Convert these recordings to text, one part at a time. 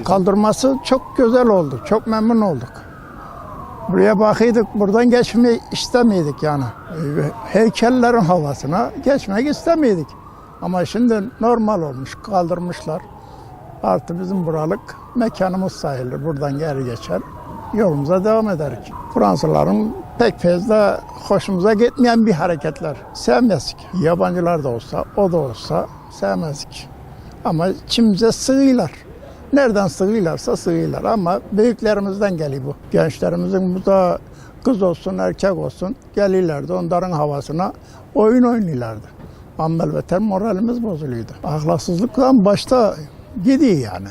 Kaldırması çok güzel oldu. Çok memnun olduk. Buraya bakıyorduk, buradan geçmeyi istemiyorduk yani. Heykellerin havasına geçmek istemiyorduk. Ama şimdi normal olmuş, kaldırmışlar. Artı bizim buralık mekanımız sayılır. Buradan geri geçer, yolumuza devam ederiz. Fransızların pek fazla hoşumuza gitmeyen bir hareketler. Sevmezdik. Yabancılar da olsa, o da olsa sevmezdik. Ama içimize sığıyorlar. Nereden sığıyorlarsa sığıyorlar ama büyüklerimizden geliyor bu. Gençlerimizin bu da kız olsun erkek olsun gelirlerdi onların havasına oyun oynuyorlardı. Ama elbette moralimiz bozuluyordu. Ahlaksızlıktan başta gidiyor yani.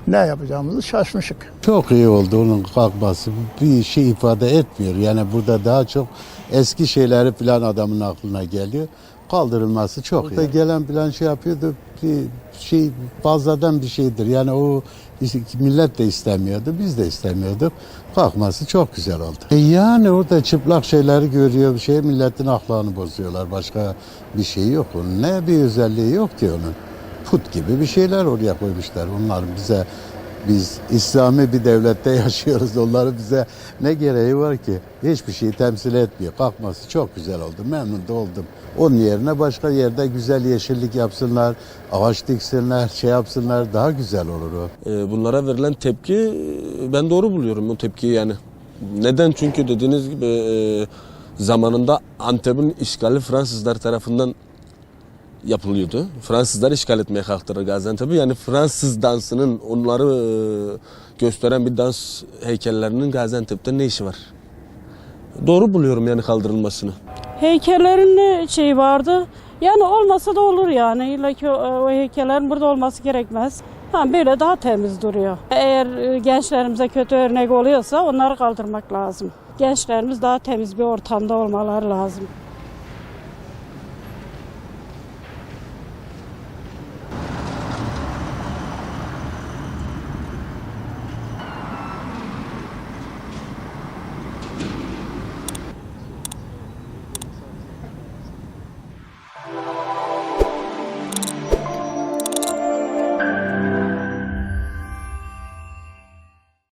Ne yapacağımızı şaşmışık. Çok iyi oldu onun kalkması. Bir şey ifade etmiyor. Yani burada daha çok eski şeyleri falan adamın aklına geliyor. Kaldırılması çok iyi. Burada gelen plan şey yapıyordu. Bir şey fazladan bir şeydir. Yani o millet de istemiyordu. Biz de istemiyorduk. Kalkması çok güzel oldu. Yani orada çıplak şeyleri görüyor. Bir şey milletin aklını bozuyorlar. Başka bir şey yok onun. Ne bir özelliği yok ki onun. Put gibi bir şeyler oraya koymuşlar. Onlar bize, biz İslami bir devlette yaşıyoruz. Onların bize ne gereği var ki? Hiçbir şeyi temsil etmiyor. Kalkması çok güzel oldu. Memnun da oldum. Onun yerine başka yerde güzel yeşillik yapsınlar, ağaç diksinler, şey yapsınlar, daha güzel olur o. Bunlara verilen tepki ben doğru buluyorum o tepkiyi yani. Neden? Çünkü dediğiniz gibi zamanında Antep'in işgali Fransızlar tarafından yapılıyordu. Fransızlar işgal etmeye kalktılar Gaziantep'i. Yani Fransız dansının onları gösteren bir dans heykellerinin Gaziantep'te ne işi var? Doğru buluyorum yani kaldırılmasını. Heykellerin şeyi vardı. Yani olmasa da olur yani. İlla ki o heykellerin burada olması gerekmez. Böyle daha temiz duruyor. Eğer gençlerimize kötü örnek oluyorsa onları kaldırmak lazım. Gençlerimiz daha temiz bir ortamda olmaları lazım.